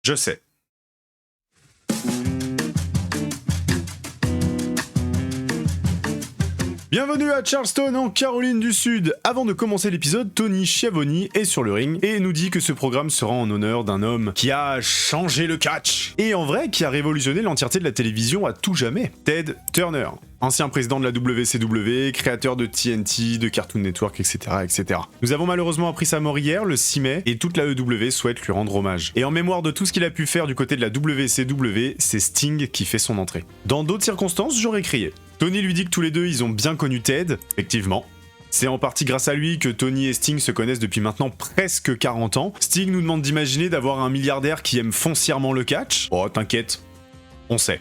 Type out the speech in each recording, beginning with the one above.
Je sais. Bienvenue à Charleston en Caroline du Sud. Avant de commencer l'épisode, Tony Schiavone est sur le ring et nous dit que ce programme sera en honneur d'un homme qui a changé le catch. Et en vrai, qui a révolutionné l'entièreté de la télévision à tout jamais. Ted Turner. Ancien président de la WCW, créateur de TNT, de Cartoon Network, etc., etc. Nous avons malheureusement appris sa mort hier, le 6 mai, et toute la EW souhaite lui rendre hommage. Et en mémoire de tout ce qu'il a pu faire du côté de la WCW, c'est Sting qui fait son entrée. Dans d'autres circonstances, j'aurais crié. Tony lui dit que tous les deux, ils ont bien connu Ted, effectivement. C'est en partie grâce à lui que Tony et Sting se connaissent depuis maintenant presque 40 ans. Sting nous demande d'imaginer d'avoir un milliardaire qui aime foncièrement le catch. Oh, t'inquiète, on sait.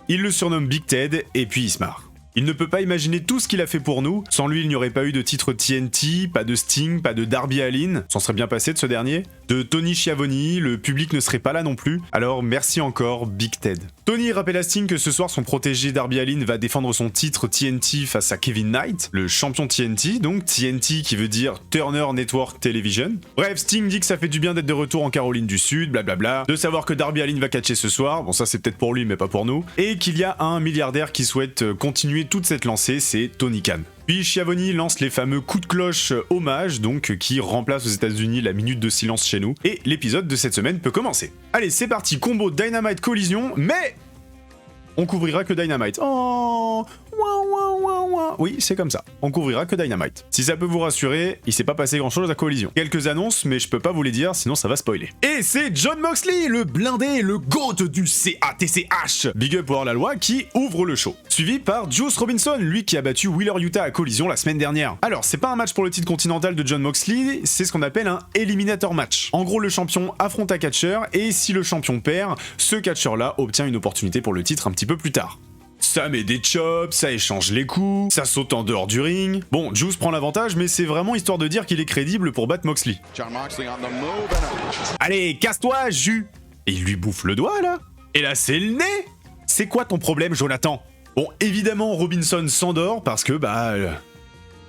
Il le surnomme Big Ted, et puis il se marre. Il ne peut pas imaginer tout ce qu'il a fait pour nous. Sans lui, il n'y aurait pas eu de titre TNT, pas de Sting, pas de Darby Allin. S'en serait bien passé de ce dernier. De Tony Schiavone, le public ne serait pas là non plus. Alors merci encore, Big Ted. Tony rappelle à Sting que ce soir, son protégé Darby Allin va défendre son titre TNT face à Kevin Knight, le champion TNT, donc TNT qui veut dire Turner Network Television. Bref, Sting dit que ça fait du bien d'être de retour en Caroline du Sud, blablabla, de savoir que Darby Allin va catcher ce soir, bon ça c'est peut-être pour lui mais pas pour nous, et qu'il y a un milliardaire qui souhaite continuer toute cette lancée, c'est Tony Khan. Puis Schiavone lance les fameux coups de cloche hommage, donc qui remplacent aux États-Unis la minute de silence chez nous, et l'épisode de cette semaine peut commencer. Allez, c'est parti, combo Dynamite Collision, mais on couvrira que Dynamite. Oh, oui, c'est comme ça. On couvrira que Dynamite. Si ça peut vous rassurer, il s'est pas passé grand chose à Collision. Quelques annonces, mais je peux pas vous les dire, sinon ça va spoiler. Et c'est Jon Moxley, le blindé, le GOAT du CATCH. Big up pour la loi qui ouvre le show. Suivi par Juice Robinson, lui qui a battu Wheeler Yuta à Collision la semaine dernière. Alors, c'est pas un match pour le titre continental de Jon Moxley, c'est ce qu'on appelle un Eliminator match. En gros, le champion affronte un catcheur, et si le champion perd, ce catcheur-là obtient une opportunité pour le titre un petit peu plus tard. Ça met des chops, ça échange les coups, ça saute en dehors du ring. Bon, Juice prend l'avantage, mais c'est vraiment histoire de dire qu'il est crédible pour battre Moxley. Allez, casse-toi, Jus. Et il lui bouffe le doigt, là. Et là, c'est le nez. C'est quoi ton problème, Jonathan? Bon, évidemment, Robinson s'endort parce que,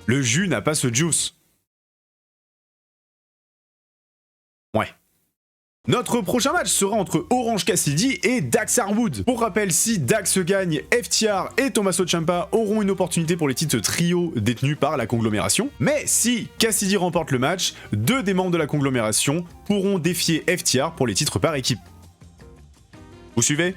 le jus n'a pas ce juice. Ouais. Notre prochain match sera entre Orange Cassidy et Dax Harwood. Pour rappel, si Dax gagne, FTR et Tommaso Ciampa auront une opportunité pour les titres trio détenus par la conglomération. Mais si Cassidy remporte le match, 2 des membres de la conglomération pourront défier FTR pour les titres par équipe. Vous suivez ?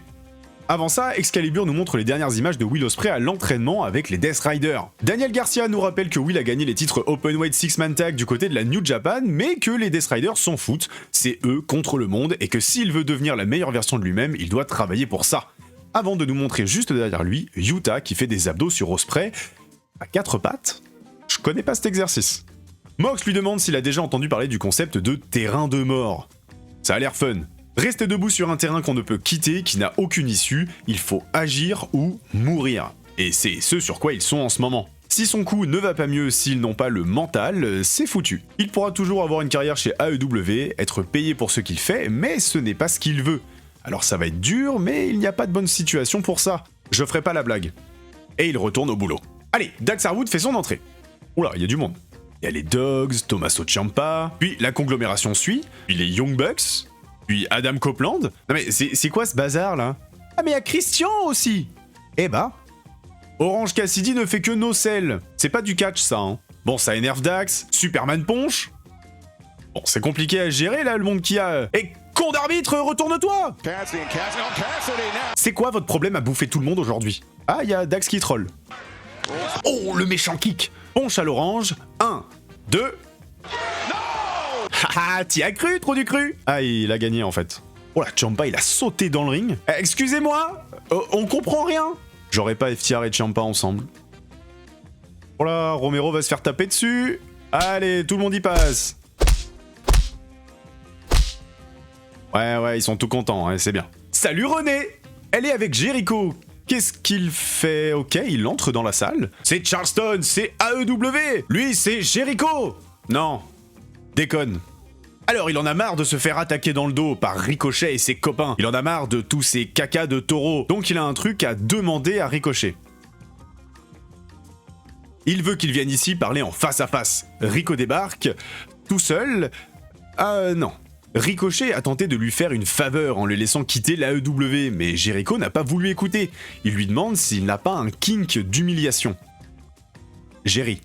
Avant ça, Excalibur nous montre les dernières images de Will Ospreay à l'entraînement avec les Death Riders. Daniel Garcia nous rappelle que Will a gagné les titres Openweight Six-Man Tag du côté de la New Japan, mais que les Death Riders s'en foutent, c'est eux contre le monde, et que s'il veut devenir la meilleure version de lui-même, il doit travailler pour ça. Avant de nous montrer juste derrière lui, Yuta qui fait des abdos sur Ospreay à 4 pattes. Je connais pas cet exercice. Mox lui demande s'il a déjà entendu parler du concept de terrain de mort. Ça a l'air fun. Rester debout sur un terrain qu'on ne peut quitter, qui n'a aucune issue, il faut agir ou mourir. Et c'est ce sur quoi ils sont en ce moment. Si son coup ne va pas mieux s'ils n'ont pas le mental, c'est foutu. Il pourra toujours avoir une carrière chez AEW, être payé pour ce qu'il fait, mais ce n'est pas ce qu'il veut. Alors ça va être dur, mais il n'y a pas de bonne situation pour ça. Je ferai pas la blague. Et il retourne au boulot. Allez, Dax Harwood fait son entrée. Oula, il y a du monde. Il y a les Dogs, Tommaso Ciampa, puis la conglomération suit, puis les Young Bucks, puis Adam Copeland. Non mais c'est quoi ce bazar là? Ah mais il y a Christian aussi. Eh bah, Orange Cassidy ne fait que nocelle. C'est pas du catch ça, hein. Bon, ça énerve Dax, Superman Ponche. Bon, c'est compliqué à gérer là, le monde qui a... Et con d'arbitre, retourne-toi. C'est quoi votre problème à bouffer tout le monde aujourd'hui? Ah, il y a Dax qui troll. Oh, le méchant kick. Ponche à l'orange. 1, 2... Haha, t'y as cru, trop du cru. Ah, il a gagné en fait. Oh là, Ciampa, il a sauté dans le ring. Excusez-moi, on comprend rien. J'aurais pas FTR et Ciampa ensemble. Oh là, Romero va se faire taper dessus. Allez, tout le monde y passe. Ouais, ils sont tout contents, hein, c'est bien. Salut René. Elle est avec Jericho. Qu'est-ce qu'il fait? Ok, il entre dans la salle. C'est Charleston, c'est AEW. Lui, c'est Jericho. Non, déconne. Alors il en a marre de se faire attaquer dans le dos par Ricochet et ses copains. Il en a marre de tous ces cacas de taureau. Donc il a un truc à demander à Ricochet. Il veut qu'il vienne ici parler en face à face. Rico débarque, tout seul. Non. Ricochet a tenté de lui faire une faveur en le laissant quitter l'AEW, mais Jericho n'a pas voulu écouter. Il lui demande s'il n'a pas un kink d'humiliation. Jerry.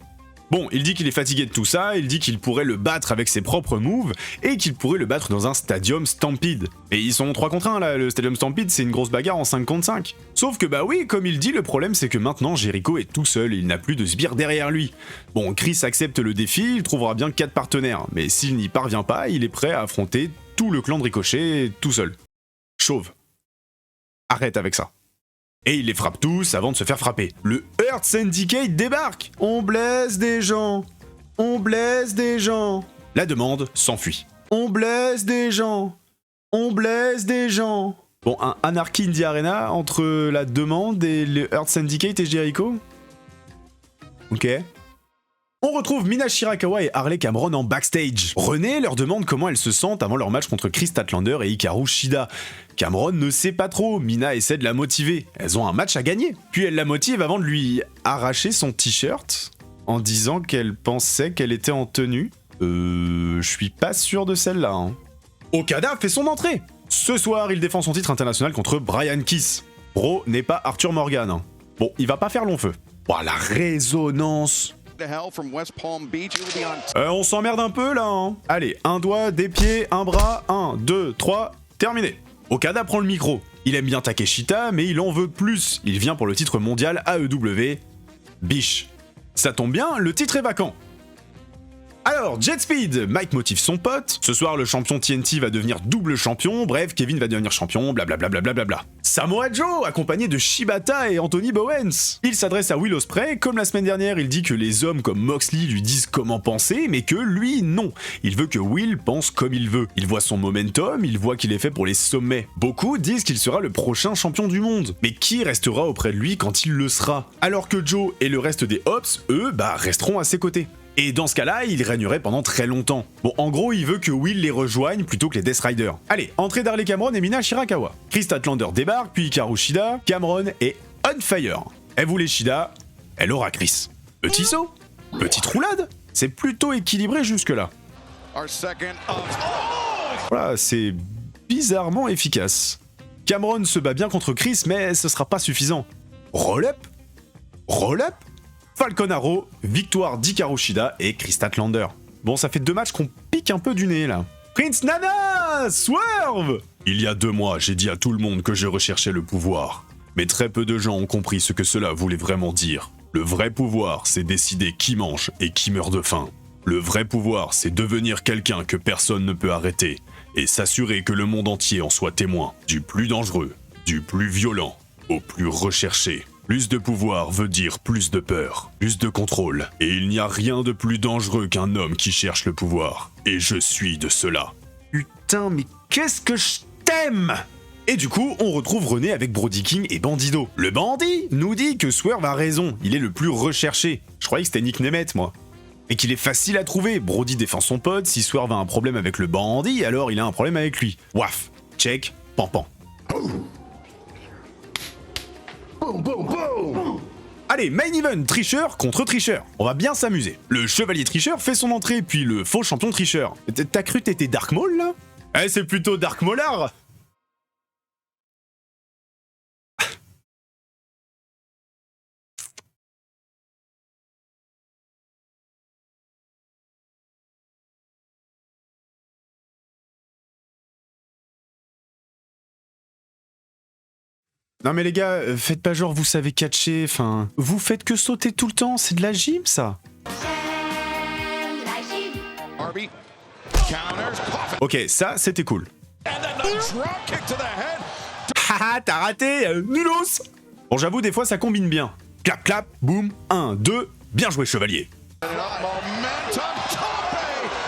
Bon, il dit qu'il est fatigué de tout ça, il dit qu'il pourrait le battre avec ses propres moves, et qu'il pourrait le battre dans un Stadium Stampede. Et ils sont 3 contre 1 là, le Stadium Stampede c'est une grosse bagarre en 5 contre 5. Sauf que bah oui, comme il dit, le problème c'est que maintenant Jericho est tout seul, il n'a plus de sbire derrière lui. Bon, Chris accepte le défi, il trouvera bien 4 partenaires, mais s'il n'y parvient pas, il est prêt à affronter tout le clan de Ricochet tout seul. Chauve. Arrête avec ça. Et il les frappe tous avant de se faire frapper. Le Hurt Syndicate débarque. On blesse des gens. On blesse des gens. La demande s'enfuit. On blesse des gens. On blesse des gens. Bon, un Anarchy in the Arena entre la demande et le Hurt Syndicate et Jericho. Ok. On retrouve Mina Shirakawa et Harley Cameron en backstage. René leur demande comment elles se sentent avant leur match contre Kris Statlander et Hikaru Shida. Cameron ne sait pas trop, Mina essaie de la motiver. Elles ont un match à gagner. Puis elle la motive avant de lui arracher son t-shirt en disant qu'elle pensait qu'elle était en tenue. Je suis pas sûr de celle-là. Hein. Okada fait son entrée. Ce soir, il défend son titre international contre Brian Kiss. Bro n'est pas Arthur Morgan. Hein. Bon, il va pas faire long feu. Oh, la résonance. On s'emmerde un peu là, hein. Allez, un doigt, des pieds, un bras, 1, 2, 3, terminé. Okada prend le micro. Il aime bien Takeshita, mais il en veut plus. Il vient pour le titre mondial AEW. Biche. Ça tombe bien, le titre est vacant. Alors, Jet Speed, Mike motive son pote. Ce soir, le champion TNT va devenir double champion. Bref, Kevin va devenir champion, blablabla. Samoa Joe, accompagné de Shibata et Anthony Bowens. Il s'adresse à Will Ospreay. Comme la semaine dernière, il dit que les hommes comme Moxley lui disent comment penser, mais que lui, non. Il veut que Will pense comme il veut. Il voit son momentum, il voit qu'il est fait pour les sommets. Beaucoup disent qu'il sera le prochain champion du monde. Mais qui restera auprès de lui quand il le sera? Alors que Joe et le reste des Hops, eux, resteront à ses côtés. Et dans ce cas-là, il régnerait pendant très longtemps. Bon, en gros, il veut que Will les rejoigne plutôt que les Death Riders. Allez, entrée d'Harley Cameron et Mina Shirakawa. Kris Statlander débarque, puis Hikaru Shida. Cameron est on fire. Elle voulait Shida, elle aura Chris. Petit saut, petite roulade. C'est plutôt équilibré jusque-là. Voilà, c'est bizarrement efficace. Cameron se bat bien contre Chris, mais ce sera pas suffisant. Roll-up. Falcon Arrow, victoire d'Hikaru Shida et Kris Statlander. Bon, ça fait 2 matchs qu'on pique un peu du nez, là. Prince Nana, Swerve! Il y a 2 mois, j'ai dit à tout le monde que je recherchais le pouvoir. Mais très peu de gens ont compris ce que cela voulait vraiment dire. Le vrai pouvoir, c'est décider qui mange et qui meurt de faim. Le vrai pouvoir, c'est devenir quelqu'un que personne ne peut arrêter et s'assurer que le monde entier en soit témoin. Du plus dangereux, du plus violent, au plus recherché. Plus de pouvoir veut dire plus de peur, plus de contrôle. Et il n'y a rien de plus dangereux qu'un homme qui cherche le pouvoir. Et je suis de cela. Putain, mais qu'est-ce que je t'aime! Et du coup, on retrouve René avec Brody King et Bandido. Le bandit nous dit que Swerve a raison, il est le plus recherché. Je croyais que c'était Nick Nemeth, moi. Et qu'il est facile à trouver. Brody défend son pote, si Swerve a un problème avec le bandit, alors il a un problème avec lui. Waf, check, pan. Allez, main event, tricheur contre tricheur. On va bien s'amuser. Le chevalier tricheur fait son entrée, puis le faux champion tricheur. T'as cru que t'étais Dark Maul, là? Eh, c'est plutôt Dark Molar. Non mais les gars, faites pas genre vous savez catcher, enfin... Vous faites que sauter tout le temps, c'est de la gym ça. Ok, ça c'était cool. Haha, t'as raté, nulos. Bon j'avoue, des fois ça combine bien. Clap clap, boum, 1, 2, bien joué chevalier.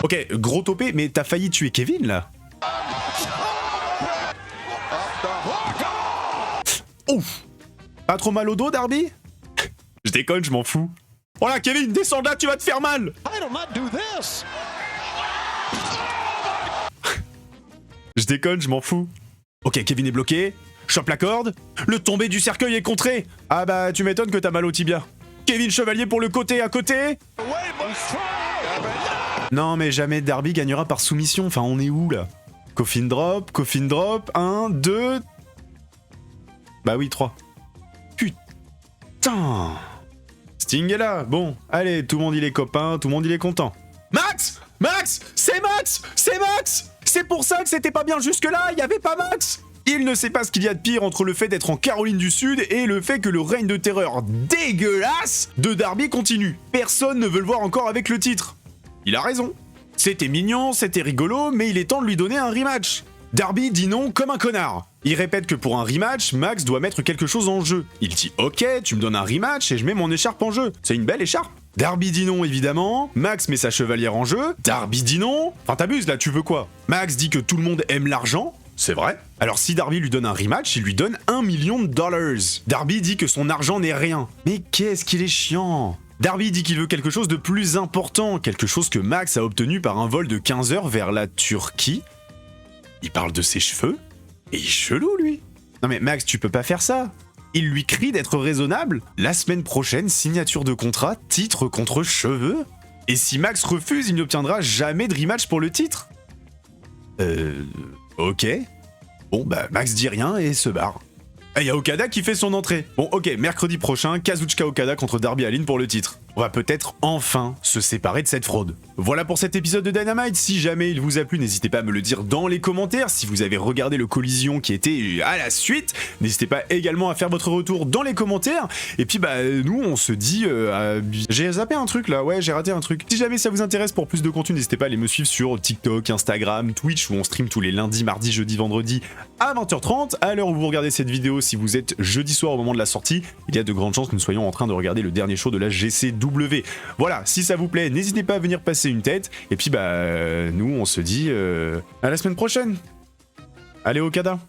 Ok, gros topé, mais t'as failli tuer Kevin là. Ouf! Pas trop mal au dos, Darby? Je déconne, je m'en fous. Oh là, Kevin, descends là, tu vas te faire mal! Je déconne, je m'en fous. Ok, Kevin est bloqué. Chope la corde. Le tombé du cercueil est contré. Ah bah, tu m'étonnes que t'as mal au tibia. Kevin Chevalier pour le côté à côté. Non, mais jamais Darby gagnera par soumission. Enfin, on est où là? Coffin drop, 1, 2... Bah oui, 3. Putain. Sting est là, bon, allez, tout le monde il est copain, tout le monde il est content. Max! Max! C'est Max! C'est Max! C'est pour ça que c'était pas bien jusque-là, il y avait pas Max! Il ne sait pas ce qu'il y a de pire entre le fait d'être en Caroline du Sud et le fait que le règne de terreur dégueulasse de Darby continue. Personne ne veut le voir encore avec le titre. Il a raison. C'était mignon, c'était rigolo, mais il est temps de lui donner un rematch. Darby dit non comme un connard. Il répète que pour un rematch, Max doit mettre quelque chose en jeu. Il dit ok, tu me donnes un rematch et je mets mon écharpe en jeu. C'est une belle écharpe. Darby dit non évidemment, Max met sa chevalière en jeu, Darby dit non. Enfin t'abuses là, tu veux quoi? Max dit que tout le monde aime l'argent. C'est vrai. Alors si Darby lui donne un rematch, il lui donne $1 million. Darby dit que son argent n'est rien. Mais qu'est-ce qu'il est chiant. Darby dit qu'il veut quelque chose de plus important, quelque chose que Max a obtenu par un vol de 15 heures vers la Turquie. Il parle de ses cheveux, et il est chelou lui. Non mais Max, tu peux pas faire ça. Il lui crie d'être raisonnable. La semaine prochaine, signature de contrat, titre contre cheveux. Et si Max refuse, il n'obtiendra jamais de rematch pour le titre. Ok. Bon bah Max dit rien et se barre. Et y a Okada qui fait son entrée. Bon ok, mercredi prochain, Kazuchika Okada contre Darby Allin pour le titre. On va peut-être enfin se séparer de cette fraude. Voilà pour cet épisode de Dynamite. Si jamais il vous a plu, n'hésitez pas à me le dire dans les commentaires. Si vous avez regardé le collision qui était à la suite, n'hésitez pas également à faire votre retour dans les commentaires. Et puis bah nous on se dit... J'ai zappé un truc là, ouais j'ai raté un truc. Si jamais ça vous intéresse pour plus de contenu, n'hésitez pas à aller me suivre sur TikTok, Instagram, Twitch où on stream tous les lundis, mardis, jeudi, vendredi à 20h30. À l'heure où vous regardez cette vidéo, si vous êtes jeudi soir au moment de la sortie, il y a de grandes chances que nous soyons en train de regarder le dernier show de la GCW. Voilà, si ça vous plaît, n'hésitez pas à venir passer une tête. Et puis bah nous on se dit à la semaine prochaine. Allez Okada.